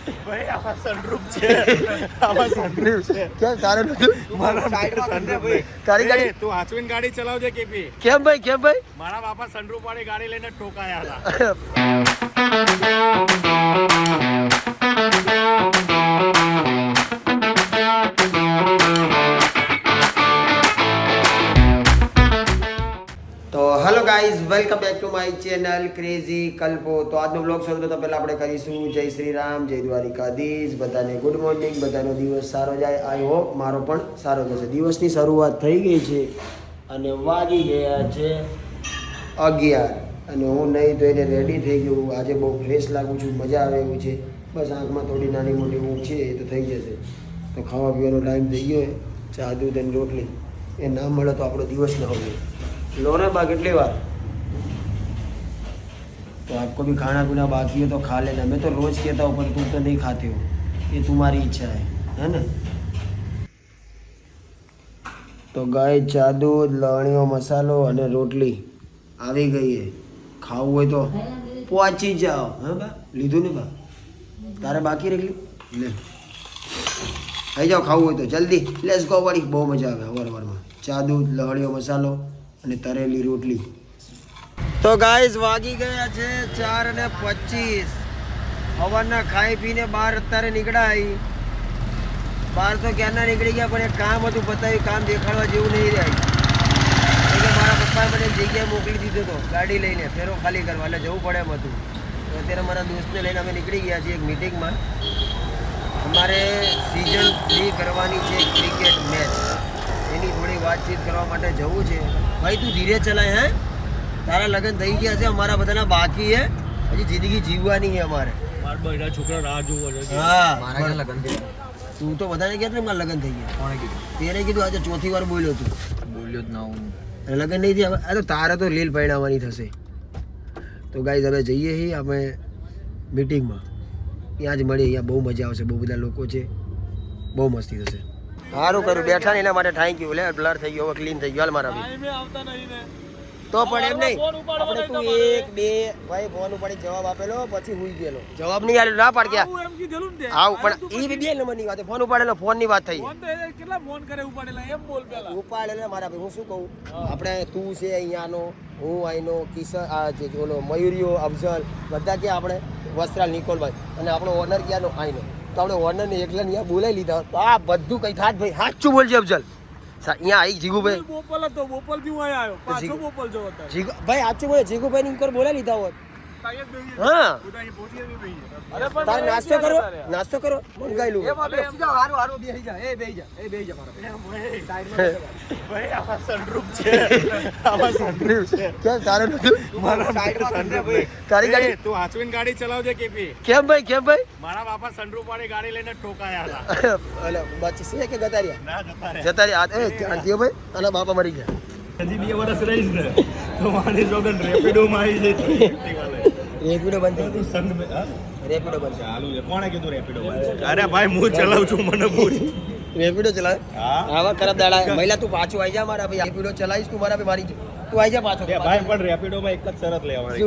ભાઈ આમાં સનરૂફ છે, આમાં સનરૂફ છે. કેમ તારે નથી? મારા સાઈડમાં ભાઈ તારી ગાડી તું હાચવીને ગાડી ચલાવજે કેપી. કેમ ભાઈ? મારા બાપા સનરૂફ વાળી ગાડી લઈને ઠોકાયા હતા. તો hello guys, welcome back to my channel crazy Kalpo. તો આજનો બ્લોગ શરૂ તો પહેલાં આપણે કરીશું જય શ્રી રામ, જય દ્વારિકાધીશ. બધાને ગુડ મોર્નિંગ, બધાનો દિવસ સારો જાય. આઈ હોપ મારો પણ સારો જશે. દિવસની શરૂઆત થઈ ગઈ છે અને વાગી ગયા છે 11 અને હું નહીં ધોઈને રેડી થઈ ગયું. આજે બહુ ફ્રેશ લાગું છું, મજા આવે એવું છે. બસ આંખમાં થોડી નાની મોટી ઊંઘ છે એ તો થઈ જશે. તો ખાવા પીવાનો ટાઈમ થઈ ગયો. ચા દૂધ અને રોટલી એ ના મળે તો આપણો દિવસ ન હોય. लो ना बा कितनी बार तो आपको भी खाना पीना बाकी है तो खा लेना. मैं तो रोज कहता हूँ पर तुम तो नहीं खाते हो, ये तुम्हारी इच्छा है ना. तो गाय चા દૂધ, લણ્યો મસાલો અને રોટલી આવી ગઈ છે. ખાવું હોય તો પહોંચી જાઓ. હા બા, લીધું ને બા? તારે બાકી રહી લે, આવી જાઓ. ખાવું હોય તો જલ્દી લેટ્સ ગો વાળી. બહુ મજા આવે સવારમાં ચા દૂધ, લણ્યો મસાલો અને તરેલી રોટલી. તો ગાઈઝ વાગી ગયા છે 4:25. સવારના ખાઈ પીને બહાર અત્યારે નીકળાય. બહાર તો ક્યારના નીકળી ગયા પણ એક કામ હતું બતાવ્યું. કામ દેખાડવા જેવું નહીં રહ્યા. એટલે મારા પપ્પાએ મને એક જગ્યાએ મોકલી દીધો હતો ગાડી લઈને ફેરો ખાલી કરવા, એટલે જવું પડે એમ હતું. તો અત્યારે મારા દોસ્તને લઈને અમે નીકળી ગયા છીએ એક મિટિંગમાં. અમારે સિઝન 3 કરવાની છે ક્રિકેટ મેચ, એની થોડી વાતચીત કરવા માટે જવું છે. ભાઈ તું ધીરે ચલાય. હે તારા લગ્ન થઈ ગયા છે, અમારા બધાના બાકી છે. હજી જિંદગી જીવવાની છે અમારે. મારા છોકરા રાહ જોવો છે. હા, મારા લગ્ન થઈ તું તો બધાને કહેતો ને મારા લગ્ન થઈ ગયા. કોણે કીધું? તેને કીધું. આજે ચોથી વાર બોલ્યો તું. બોલ્યો જ ના હું. લગ્ન નહીં થયા. આ તો તારે તો લીલ પરિણામવાની થશે. તો ગાઈઝ હવે જઈએ છીએ અમે મીટિંગમાં. ત્યાં જ મળીએ. અહીંયા બહુ મજા આવશે, બહુ બધા લોકો છે, બહુ મસ્તી થશે. સારું કર્યું બેઠા ને એના માટે થેન્ક યુ. લે બ્લર થઈ ગયો, હવે ક્લીન થઈ ગયો. હાલ મારા ભાઈ તો પણ એમ નહીં. આપણે તું 1 2 ભાઈ ફોન ઉપાડી જવાબ આપેલો પછી હુઈ ગયેલો. જવાબ નહીં આલ્યો, ના પાડ ગયા. આવું પણ એ બી 2 નંબરની વાત. ફોન ઉપાડેલો, ફોન ની વાત થઈ. કેટલા ફોન કરે ઉપાડેલા એમ બોલ પેલા. ઉપાડેલા મારા ભાઈ. હું શું કહું, આપણે તું છે અહીંયાનો, હું અહીંનો, કિશન આ જે ઓલો મયુરીઓ, અફઝલ બધા ક્યાં આપણે વસ્ત્રાલ નિકોલભાઈ અને આપણો ઓનર ક્યાંનો અહીંનો. તો આપણે ઓનરને એકલા અહીંયા બોલાવી લીધા. તો આ બધું કઈ થાત ભાઈ. સાચું બોલજે અફઝલ. અહીંયા આવી જીગુભાઈ બોપલ હતો, બોપલ થી હું આવ્યો પાછો બોપલ જો હતા. ભાઈ સાચું બોલે. જીગુભાઈ ની બોલાવી લીધા હોત. હા તારે નાસ્તો કરો, નાસ્તો કરો મંગાઈ લું. ભાઈ આમાં સનરૂફ છે, આમાં સનરૂફ છે. કેમ તારે નથી? મારા સાઈડમાં ભાઈ તારી ગાડી તું હાચવીને ગાડી ચલાવજે કેપી. કેમ ભાઈ? મારા બાપા સનરૂફ વાળી ગાડી લઈને ઠોકાયા હતા. અલે બચી કે ગતારિયા? ના જતા રે. જતા રહ્યા. એ ધ્યાનથી ભાઈ. અને બાપા મરી ગયા. હજી 2 વર્ષ રહીશ ને તો મારી જોગન રેપિડો માં આવી જાય. રેપિડો બંધ થઈ ગયું. સંગ મે હા રેપિડો બંધ ચાલુ છે. કોણે કીધું રેપિડો બંધ? અરે ભાઈ હું ચલાવું છું, મને પૂછ. રેપિડો ચલાવે? હા આવા ખરાબ દાડા. મહિલા તું પાછું આવી જા મારા ભાઈ. રેપિડો ચલાવીશ તું મારા ભાઈ. મારી તું આવી જા પાછો. ભાઈ પણ રેપિડો માં એક જ શરત લેવાની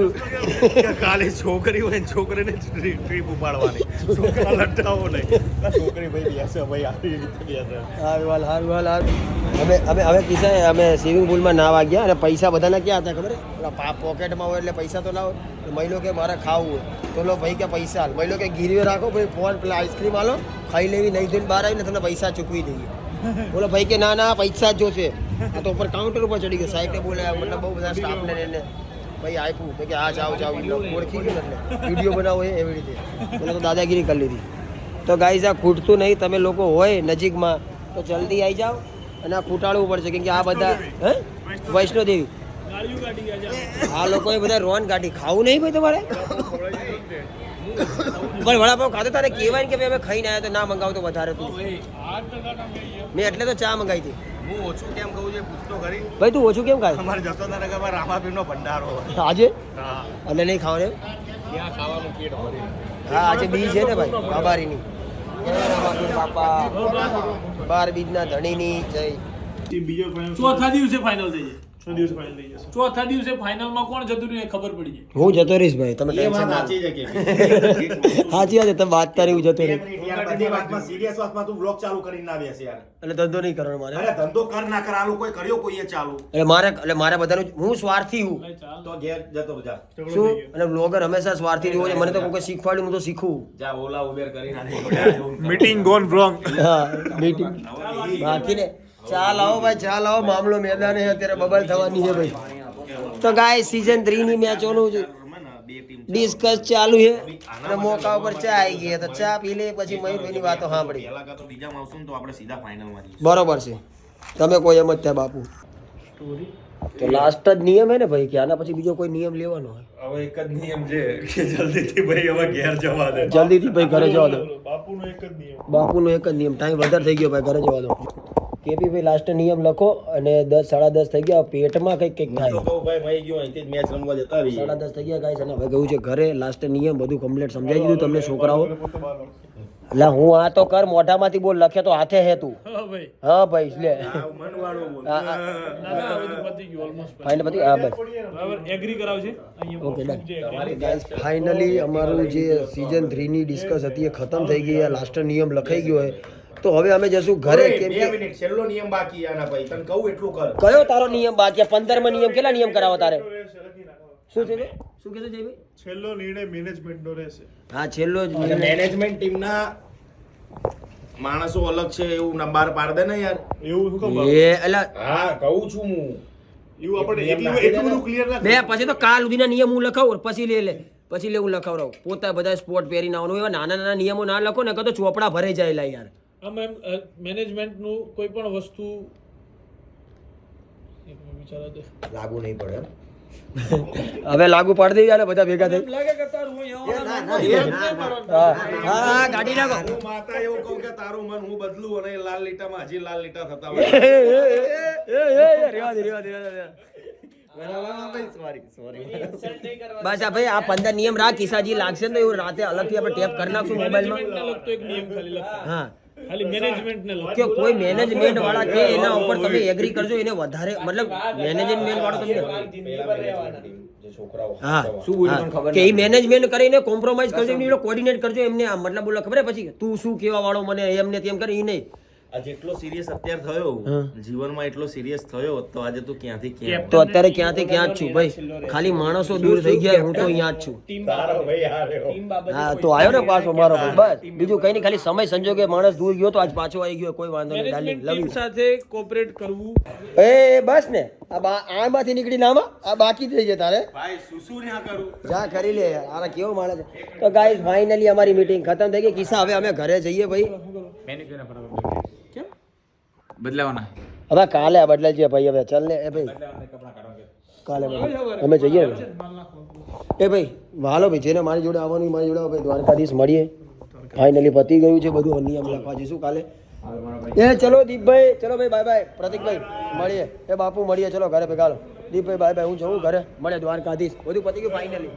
કે ખાલી છોકરી હોય ને છોકરીને ટ્રીપ ઉપાડવાની, છોકરા લટાવો નહીં. છોકરી ભાઈ બેસે ભાઈ આવી રીતે બેસે. હારું. હવે કિસ્સા અમે સ્વિમિંગ પુલમાં નાવા ગયા અને પૈસા બધાના ક્યાં હતા ખબર? ઓલા પોકેટમાં હોય એટલે પૈસા તો ના હોય. તો મહિલો કે મારે ખાવું હોય તો લો ભાઈ કે પૈસા હાલ. મહિલો કે ગીરવે રાખો ભાઈ, ફોન પેલા આઈસ્ક્રીમ હાલો, ખાઈ લેવી, નહીં ધોઈને બહાર આવીને તમને પૈસા ચૂકવી દઈએ. બોલો ભાઈ કે ના પૈસા જ જોશે. તો ઉપર કાઉન્ટર ઉપર ચડી ગયો. સાહેબને બોલાયા, મતલબ બહુ બધા સ્ટાફને એને ભાઈ આપ્યું કે હા જાઓ ઓળખી ગયું એટલે વિડીયો બનાવો એવી રીતે. મને તો દાદાગીરી કરી લીધી. તો ગાઈઝ આ ખૂટતું નહીં. તમે લોકો હોય નજીકમાં તો જલ્દી આવી જાઓ અને આ ખૂટાડવું પડશે કેમ કે આ બધા હે વૈષ્ણોદેવી આ લોકોએ બધા રોન ગાડી. ખાવું નહીં ભાઈ તમારે? પણ વડાપાવ ખાતો તારે કહેવાય ને કે ભાઈ અમે ખાઈને આવ્યા તો ના મંગાવો તો વધારે તું. મેં એટલે તો ચા મંગાવી હતી. હું ઓછું કેમ કહું છે પૂછતો ખરી. ભાઈ તું ઓછું કેમ ખાય? અમારે જસોદાનગરમાં રામાપીરનો ભંડારો હોય. આજે હા અને નહીં ખાવાનું? ત્યાં ખાવાનું પેટ ભરી. હા આજે બીજ છે ને ભાઈ બાબારીની. બાપા 12 બીજના ધણીની જય. બીજો ચોથા દિવસે ફાઇનલ થઈ જાય. ચોથા દિવસે ફાઇનલમાં કોણ જતું રહ્યું એ ખબર પડી જાય. હું જતો રહીશ ભાઈ, તમે એ ટેન્શન વાત ના સાચી છે કે સાચી વાત છે, તમે વાત તારી હું જતો બે રહીશ. મિનિટ યાર, બધી વાતમાં સિરિયસ વાતમાં તું બ્લોગ ચાલુ કરીને ના બેસ યાર. એટલે ધંધો નહીં કરવાનો મારે. અરે ધંધો કર ના કર, આ લોકોએ કર્યો કોઈએ ચાલુ. એટલે મારે બધાનું હું સ્વાર્થી હું. ભાઈ ચાલ. તો ઘેર જતો જા. શું? અને બ્લોગર હંમેશા સ્વાર્થી જ હોય છે. મને તો કોઈ શીખવાડ્યું હું તો શીખું. જા ઓલા ઉબેર કરીને આને મીટિંગ ગોન રોંગ. હા મીટિંગ બાકી ને ચાલ આવો ભાઈ, ચાલ આવો, મામલો મેદાને છે અત્યારે, બબલ થવાની છે ભાઈ. તો ગાય સીઝન 3 ની મેચોનું બે ટીમ ડિસ્કસ ચાલુ છે અને મોકા ઉપર ચા આવી ગઈ, તો ચા પી લે પછી મયુરભાઈની વાતો સાંભળી. પહેલા કાં તો બીજામાં આવશું ને તો આપણે સીધા ફાઇનલમાં જઈશું. બરોબર છે, તમે કોઈ એમ જ થાય બાપુ. તો લાસ્ટ જ નિયમ હે ને ભાઈ, કે આના પછી બીજો કોઈ નિયમ લેવાનો હોય? હવે એક જ નિયમ છે કે જલ્દીથી ભાઈ હવે ઘેર જવા દે. જલ્દીથી ભાઈ ઘરે જવા દો. બાપુનો એક જ નિયમ. બાપુનો એક જ નિયમ, ટાઈમ વધારે થઈ ગયો ભાઈ, ઘરે જવા દો. કેપી ભાઈ લાસ્ટ નિયમ લખો, અને 10 સાડા 10 થઈ ગયા, પેટમાં કંઈક થાય. તો કહું ભાઈ ભાઈ ગયો અહીંથી જ મેચ રમવા જતા રહીએ. 10:30 થઈ ગયા ગાઈસ, અને હવે ગયું છે ઘરે. લાસ્ટ નિયમ બધું કમ્પ્લીટ સમજાવી દીધું તમને છોકરાઓ. એટલે હું આ તો કર, મોઢામાંથી બોલ, લખે તો હાથે હે તું. હા ભાઈ. હા ભાઈ, લે મનવાળો બોલ. હા, હા. ના ના હવે તો પતી ગયું almost. ફાઇનલ પછી હા બસ બરાબર એગ્રી કરાવજે અહીંયા ઓકે ડન. જે agree. ગાઈસ ફાઇનલી અમારું જે સીઝન 3 ની ડિસ્કસ હતી એ ખતમ થઈ ગઈ. આ લાસ્ટ નિયમ લખાઈ ગયો હોય, તો હવે અમે જશું ઘરે. કેમ બે કે મિનિટ, છેલ્લો નિયમ બાકી આના ભાઈ, તને કહું એટલું કર. કયો તારો નિયમ બાકી? 15 માં નિયમ કેટલા નિયમ કરાવો તારે? શું છે ભાઈ? શું કહેતો જય ભાઈ? છેલ્લો નિર્ણય મેનેજમેન્ટનો રહેશે. હા છેલ્લો જ નિયમ. મેનેજમેન્ટ ટીમના માણસો અલગ છે એવું ના બહાર પાડ દે ને યાર. એવું શું કહું? એ એટલે હા કહું છું હું. એવું આપણે નિયમ એટલું નાખી એટલું દેના. બધું ક્લિયર ના બે પછી તો કાલ સુધીના નિયમ હું લખાવું, પછી પછી હું લખાવડાવું. પોતા બધા સ્પોર્ટ પહેરીને આવવાનું. એવા નાના નાના નિયમો ના લખો ને, તો ચોપડા ભરાઈ જાય લા યાર. આમ એમ મેનેજમેન્ટનું કોઈ પણ વસ્તુ એક મિનિટ વિચારવા દે. લાગુ નહીં પડે એમ. હવે લાગુ પાડી દઈએ બધા ભેગા થઈ. એમ લાગે કે તારું હું હા હા ગાડી નાખો. હું માતા એવું કહું કે તારું મન હું બદલું અને એ લાલ લીટામાં હજી લાલ લીટા થતા એ, હોય. એ, એ, એ, રેવા દે, રેવા દે, રેવા દે. બસ આ ભાઈ આ 15 નિયમ રાખ, કિસાજી લાગશે ને તો એવું રાતે અલગથી આપણે ટેપ કરી નાખશું મોબાઈલમાં. મેનેજમેન્ટને લગતો એક નિયમ ખાલી લખો. હા ખાલી મેનેજમેન્ટને લગતો. કે કોઈ મેનેજમેન્ટ વાળા કે એના ઉપર તમે એગ્રી કરજો, એને વધારે મતલબ મેનેજમેન્ટ વાળો તમને જે છોકરાઓ હા હા, કે એ મેનેજમેન્ટ કરીને કોમ્પ્રોમાઇઝ કરજો, એમને કોર્ડિનેટ કરજો એમને. આમ મતલબ બોલો ખબર હે પછી તું શું કેવા વાળો મને એમને તેમ કરે એ નહીં. આ જેટલો સિરિયસ અત્યારે થયો જીવનમાં, એટલો સિરિયસ થયો તો આજે તું ક્યાંથી ક્યાં. તો અત્યારે ક્યાંથી ક્યાં જ છું ભાઈ, ખાલી માણસો દૂર થઈ ગયા, હું તો અહીંયા જ છું. તારો ભાઈ આ રહ્યો. હા તો આવ્યો ને પાછો મારો ભાઈ, બસ બીજું કઈ નહીં, ખાલી સમય સંજોગે માણસ દૂર ગયો તો આજ પાછો આવી ગયો, કોઈ વાંધો નહીં. મેનેજમેન્ટ ડાર્લિંગ, ટીમ લવ સાથે કોઓપરેટ કરવું. યુ. એ બસ ને આમાંથી નીકળીને આમાં આ બાકી થઈ જાય તારે. ભાઈ શું ના કરું. જા કરી લે યાર, આરા કેવો માણસ છે. તો ગાઈસ ફાઇનલી અમારી મીટિંગ ખતમ થઈ ગઈ. કિસ્સા હવે અમે ઘરે જઈએ ભાઈ. કેમ બદલાવાના. હવે કાલે આ બદલાઈ જઈએ ભાઈ. હવે ચાલ ને એ ભાઈ, કાલે અમે જઈએ ને. એ ભાઈ વાલો ભાઈ, જેને મારી જોડે આવવાનું મારી જોડે આવો ભાઈ. દ્વારકાધીશ મળીએ. ફાઇનલી પતી ગયું છે બધું, નિયમ લખવા જઈશું કાલે. એ ચલો દીપભાઈ, ચલો ભાઈ, બાય બાય. પ્રતિકભાઈ મળીએ. એ બાપુ મળીએ, ચલો ઘરે ભાઈ. ચાલો દીપભાઈ બાય બાય, હું જવું ઘરે. મળે દ્વારકાધીશ. બધું પતી ગયું ફાઇનલી.